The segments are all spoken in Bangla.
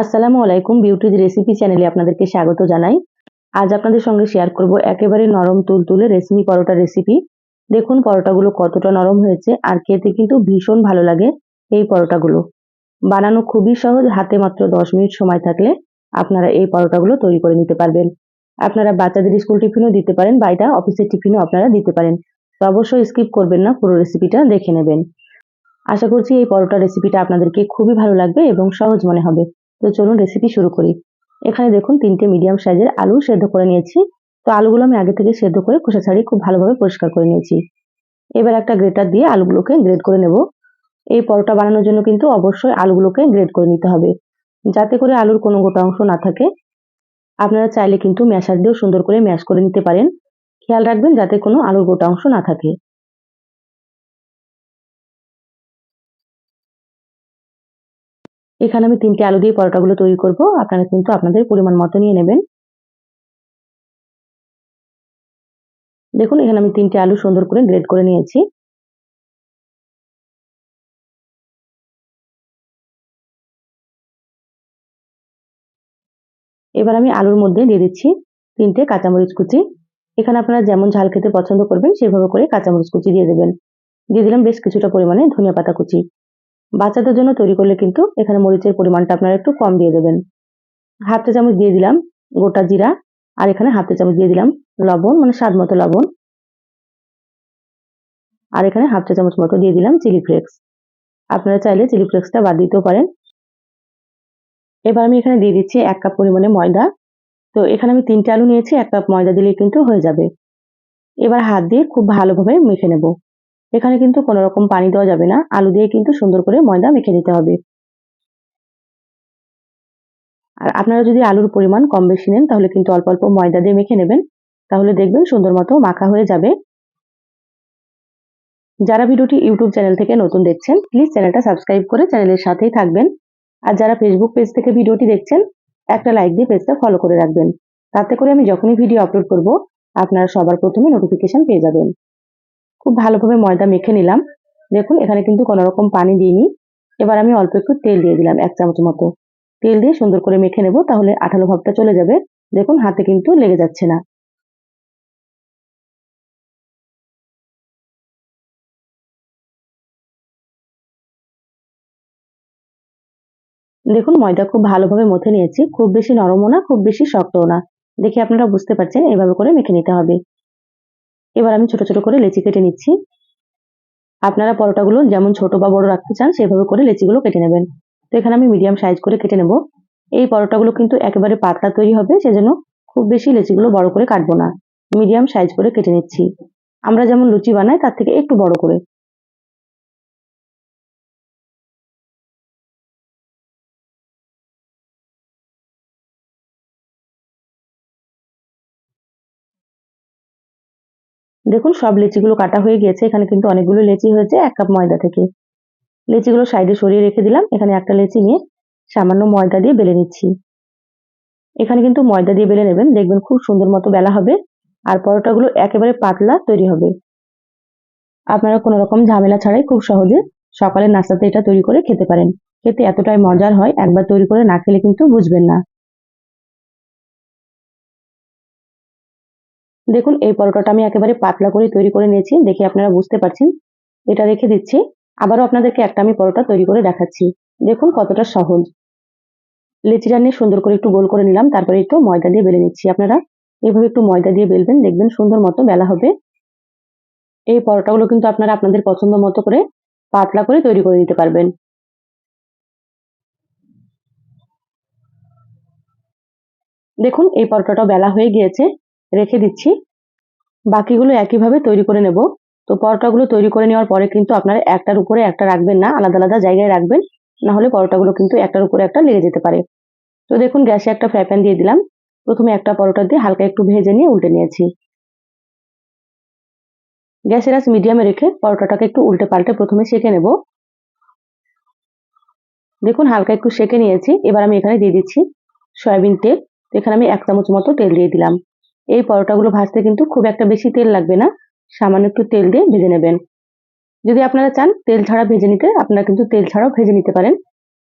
আসসালামু আলাইকুম, বিউটিজ রেসিপি চ্যানেলে আপনাদেরকে স্বাগত জানাই। আজ আপনাদের সঙ্গে শেয়ার করব একেবারে নরম তুলতুলে রেশমি পরোটা রেসিপি। দেখুন পরোটাগুলো কতটা নরম হয়েছে, আর খেতে কিন্তু ভীষণ ভালো লাগে। এই পরোটাগুলো বানানো খুবই সহজ, হাতে মাত্র 10 মিনিট সময় থাকলে আপনারা এই পরোটাগুলো তৈরি করে নিতে পারবেন। আপনারা বাচ্চাদের স্কুল টিফিনও দিতে পারেন, বা এটা অফিসের টিফিনও আপনারা দিতে পারেন। তো অবশ্যই স্কিপ করবেন না, পুরো রেসিপিটা দেখে নেবেন। আশা করছি এই পরোটা রেসিপিটা আপনাদেরকে খুবই ভালো লাগবে এবং সহজ মনে হবে। তো চলুন রেসিপি শুরু করি। এখানে দেখুন 3টে মিডিয়াম সাইজের আলু সেদ্ধ করে নিয়েছি। তো আলুগুলো আমি আগে থেকে সেদ্ধ করে খোসা ছাড়িয়ে খুব ভালোভাবে পরিষ্কার করে নিয়েছি। এবার একটা গ্রেটার দিয়ে আলুগুলোকে গ্রেট করে নেব। এই পরোটা বানানোর জন্য কিন্তু অবশ্যই আলুগুলোকে গ্রেট করে নিতে হবে, যাতে করে আলুর কোনো গোটা অংশ না থাকে। আপনারা চাইলে কিন্তু ম্যাশার দিয়েও সুন্দর করে ম্যাশ করে নিতে পারেন। খেয়াল রাখবেন যাতে কোনো আলুর গোটা অংশ না থাকে। এখানে আমি 3টে আলু দিয়ে পরোটাগুলো তৈরি করব। আপনারা কিন্তু আপনাদের পরিমাণ মতো নিয়ে নেবেন। দেখুন এখানে আমি 3টে আলু সুন্দর করে গ্রেট করে নিয়েছি। এবার আমি আলুর মধ্যে দিয়ে দিচ্ছি 3টে কাঁচামরিচ কুচি। এখানে আপনারা যেমন ঝাল খেতে পছন্দ করবেন সেভাবে করে কাঁচামরিচ কুচি দিয়ে দেবেন। দিয়ে দিলাম বেশ কিছুটা পরিমাণে ধনিয়া পাতা কুচি। বাচ্চাদের জন্য তৈরি করলে কিন্তু এখানে মরিচের পরিমাণটা আপনারা একটু কম দিয়ে দেবেন। হাফ চা চামচ দিয়ে দিলাম গোটা জিরা, আর এখানে হাফ চা চামচ দিয়ে দিলাম লবণ, মানে স্বাদ মতো লবণ। আর এখানে হাফ চা চামচ মতো দিয়ে দিলাম চিলি ফ্লেক্স। আপনারা চাইলে চিলি ফ্লেক্সটা বাদ দিতেও পারেন। এবার আমি এখানে দিয়ে দিচ্ছি 1 কাপ পরিমাণে ময়দা। তো এখানে আমি 3টে আলু নিয়েছি, 1 কাপ ময়দা দিলেই কিন্তু হয়ে যাবে। এবার হাত দিয়ে খুব ভালোভাবে মেখে নেব। এখানে কিন্তু কোনো রকম পানি দেওয়া যাবে না, আলু দিয়ে কিন্তু সুন্দর করে ময়দা মেখে নিতে হবে। আর আপনারা যদি আলুর পরিমাণ কম বেশি নেন তাহলে কিন্তু অল্প অল্প ময়দা দিয়ে মেখে নেবেন, তাহলে দেখবেন সুন্দর মতো মাখা হয়ে যাবে। যারা ভিডিওটি ইউটিউব চ্যানেল থেকে নতুন দেখছেন প্লিজ চ্যানেলটা সাবস্ক্রাইব করে চ্যানেলের সাথেই থাকবেন। আর যারা ফেসবুক পেজ থেকে ভিডিওটি দেখছেন একটা লাইক দিয়ে পেজটা ফলো করে রাখবেন, তাতে করে আমি যখনই ভিডিও আপলোড করব আপনারা সবার প্রথমে নোটিফিকেশন পেয়ে যাবেন। খুব ভালোভাবে ময়দা মেখে নিলাম। দেখুন এখানে কিন্তু কোনো রকম পানি দিইনি। এবার আমি অল্প একটু তেল দিয়ে দিলাম 1 চামচ মতো। তেল দিয়ে সুন্দর করে মেখে নেব, তাহলে আঠালো ভাবটা চলে যাবে। দেখুন হাতে কিন্তু লেগে যাচ্ছে না। দেখুন ময়দা খুব ভালোভাবে মথে নিয়েছি, খুব বেশি নরমও না খুব বেশি শক্তও না। দেখে আপনারা বুঝতে পারছেন এভাবে করে মেখে নিতে হবে। এবার আমি ছোট ছোট করে লেচি কেটে নিচ্ছি। আপনারা পরোটাগুলো যেমন ছোট বা বড় রাখতে চান সেভাবে করে লেচিগুলো কেটে নেবেন। তো এখানে আমি মিডিয়াম সাইজ করে কেটে নেব। এই পরোটাগুলো কিন্তু একেবারে পাতলা তৈরি হবে, সেজন্য খুব বেশি লেচিগুলো বড় করে কাটবো না, মিডিয়াম সাইজ করে কেটে নিচ্ছি। আমরা যেমন লুচি বানাই তার থেকে একটু বড় করে। দেখুন সব লেচিগুলো কাটা হয়ে গিয়েছে। এখানে কিন্তু অনেকগুলো লেচি হয়েছে 1 কাপ ময়দা থেকে। লেচিগুলো সাইডে সরিয়ে রেখে দিলাম। এখানে একটা লেচি নিয়ে সামান্য ময়দা দিয়ে বেলে নিচ্ছি। এখানে কিন্তু ময়দা দিয়ে বেলে নেবেন, দেখবেন খুব সুন্দর মতো বেলা হবে, আর পরোটাগুলো একেবারে পাতলা তৈরি হবে। আপনারা কোনো রকম ঝামেলা ছাড়াই খুব সহজে সকালের নাস্তাতে এটা তৈরি করে খেতে পারেন। খেতে এতটাই মজার হয়, একবার তৈরি করে না খেলে কিন্তু বুঝবেন না। দেখুন এই পরোটাটা আমি একেবারে পাতলা করে তৈরি করে নিয়েছি, দেখে আপনারা বুঝতে পারছেন। এটা রেখে দিচ্ছি। আবারও আপনাদেরকে একটা আমি পরোটা তৈরি করে দেখাচ্ছি। দেখুন কতটা সহজ। লেচিটা নিয়ে সুন্দর করে একটু গোল করে নিলাম, তারপরে একটু ময়দা দিয়ে বেলে নিচ্ছি। আপনারা এইভাবে একটু ময়দা দিয়ে বেলবেন, দেখবেন সুন্দর মতো বেলা হবে। এই পরোটাগুলো কিন্তু আপনারা আপনাদের পছন্দ মতো করে পাতলা করে তৈরি করে নিতে পারবেন। দেখুন এই পরোটাটাও বেলা হয়ে গিয়েছে, রেখে দিচ্ছি। বাকিগুলো একইভাবে তৈরি করে নেব। তো পরোটাগুলো তৈরি করে নেওয়ার পরে কিন্তু আপনারা একটার উপরে একটা রাখবেন না, আলাদা আলাদা জায়গায় রাখবেন, না হলে পরোটাগুলো কিন্তু একটার উপরে একটা লেগে যেতে পারে। তো দেখুন গ্যাসে একটা ফ্রাই প্যান দিয়ে দিলাম। প্রথমে একটা পরোটা দিয়ে হালকা একটু ভেজে নিয়ে উল্টে নিয়েছি। গ্যাসের আঁচ মিডিয়ামে রেখে পরোটাটাকে একটু উল্টে পাল্টে প্রথমে সেঁকে নেব। দেখুন হালকা একটু সেঁকে নিয়েছি। এবার আমি এখানে দিয়ে দিচ্ছি সয়াবিন তেল। তো এখানে আমি 1 চামচ মতো তেল দিয়ে দিলাম। এই পরোটাগুলো ভাজতে কিন্তু খুব একটা বেশি তেল লাগবে না, সামান্য একটু তেল দিয়ে ভেজে নেবেন। যদি আপনারা চান তেল ছাড়া ভেজে নিতে, আপনারা কিন্তু তেল ছাড়াও ভেজে নিতে পারেন,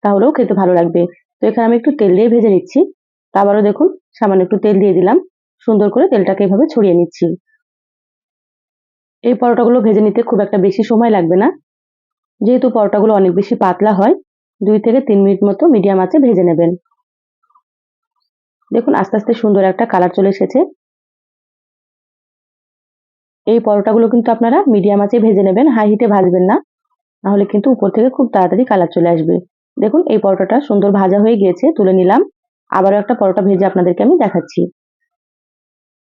তাহলেও খেতে ভালো লাগবে। তো এখানে আমি একটু তেল দিয়ে ভেজে নিচ্ছি। তো আবারও দেখুন সামান্য একটু তেল দিয়ে দিলাম, সুন্দর করে তেলটাকে এভাবে ছড়িয়ে নিচ্ছি। এই পরোটাগুলো ভেজে নিতে খুব একটা বেশি সময় লাগবে না, যেহেতু পরোটাগুলো অনেক বেশি পাতলা হয়। 2 থেকে 3 মিনিট মতো মিডিয়াম আঁচে ভেজে নেবেন। দেখুন আস্তে আস্তে সুন্দর একটা কালার চলে এসেছে। এই পরোটাগুলো কিন্তু আপনারা মিডিয়াম আঁচে ভেজে নেবেন, হাই হিটে ভাজবেন না, নাহলে কিন্তু উপর থেকে খুব তাড়াতাড়ি কালার চলে আসবে। দেখুন এই পরোটাটা সুন্দর ভাজা হয়ে গিয়েছে, তুলে নিলাম। আবারও একটা পরোটা ভেজে আপনাদেরকে আমি দেখাচ্ছি।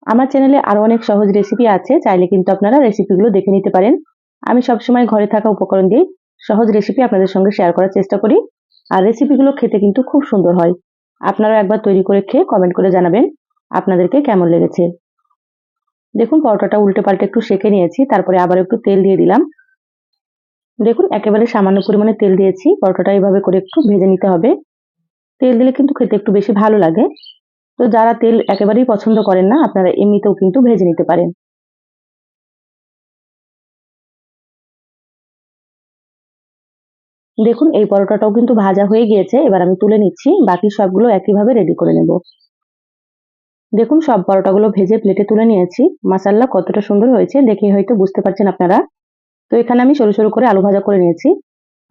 আমার চ্যানেলে আরো অনেক সহজ রেসিপি আছে, চাইলে কিন্তু আপনারা রেসিপিগুলো দেখে নিতে পারেন। আমি সবসময় ঘরে থাকা উপকরণ দিয়ে সহজ রেসিপি আপনাদের সঙ্গে শেয়ার করার চেষ্টা করি, আর রেসিপিগুলো খেতে কিন্তু খুব সুন্দর হয়। আপনারাও একবার তৈরি করে খেয়ে কমেন্ট করে জানাবেন আপনাদেরকে কেমন লেগেছে। দেখুন পরোটাটা উল্টে পাল্টে একটু সেঁকে নিয়েছি, তারপরে আবার একটু তেল দিয়ে দিলাম। দেখুন একেবারে সামান্য পরিমাণে তেল দিয়েছি, পরোটাটা এইভাবে করে একটু ভেজে নিতে হবে। তেল দিলে কিন্তু খেতে একটু বেশি ভালো লাগে। তো যারা তেল একেবারেই পছন্দ করেন না, আপনারা এমনিতেও কিন্তু ভেজে নিতে পারেন। দেখুন এই পরোটাটাও কিন্তু ভাজা হয়ে গিয়েছে, এবার আমি তুলে নিচ্ছি। বাকি সবগুলো একইভাবে রেডি করে নেব। দেখুন সব পরোটাগুলো ভেজে প্লেটে তুলে নিয়েছি। মাশাআল্লাহ কতটা সুন্দর হয়েছে দেখে হয়তো বুঝতে পারছেন আপনারা। তো এখানে আমি সরু সরু করে আলু ভাজা করে নিয়েছি।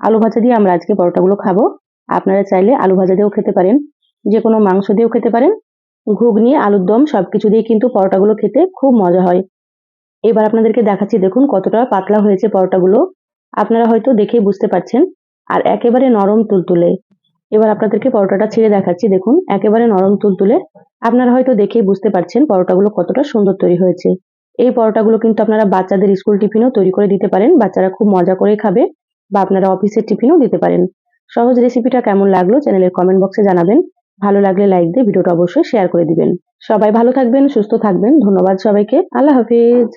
আলু ভাজা দিয়ে আমরা আজকে পরোটাগুলো খাবো। আপনারা চাইলে আলু ভাজা দিয়েও খেতে পারেন, যে কোনো মাংস দিয়েও খেতে পারেন। ঘুগনি, আলুর দম সবকিছু দিয়ে কিন্তু পরোটাগুলো খেতে খুব মজা হয়। এবার আপনাদেরকে দেখাচ্ছি, দেখুন কতটা পাতলা হয়েছে পরোটাগুলো। আপনারা হয়তো দেখেই বুঝতে পারছেন। আর একেবারে নরম তুলতুলে। এবার আপনাদেরকে পরোটাটা ছেড়ে দেখাচ্ছি, দেখুন একেবারে নরম তুলতুলে। আপনারা হয়তো দেখেই বুঝতে পারছেন পরোটাগুলো কতটা সুন্দর তৈরি হয়েছে। এই পরোটাগুলো কিন্তু আপনারা বাচ্চাদের স্কুল টিফিনেও তৈরি করে দিতে পারেন, বাচ্চারা খুব মজা করে খাবে। বা আপনারা অফিসের টিফিনেও দিতে পারেন। সহজ রেসিপিটা কেমন লাগলো চ্যানেলের কমেন্ট বক্সে জানাবেন। ভালো লাগলে লাইক দিয়ে ভিডিওটা অবশ্যই শেয়ার করে দিবেন। সবাই ভালো থাকবেন, সুস্থ থাকবেন। ধন্যবাদ সবাইকে। আল্লাহ হাফিজ।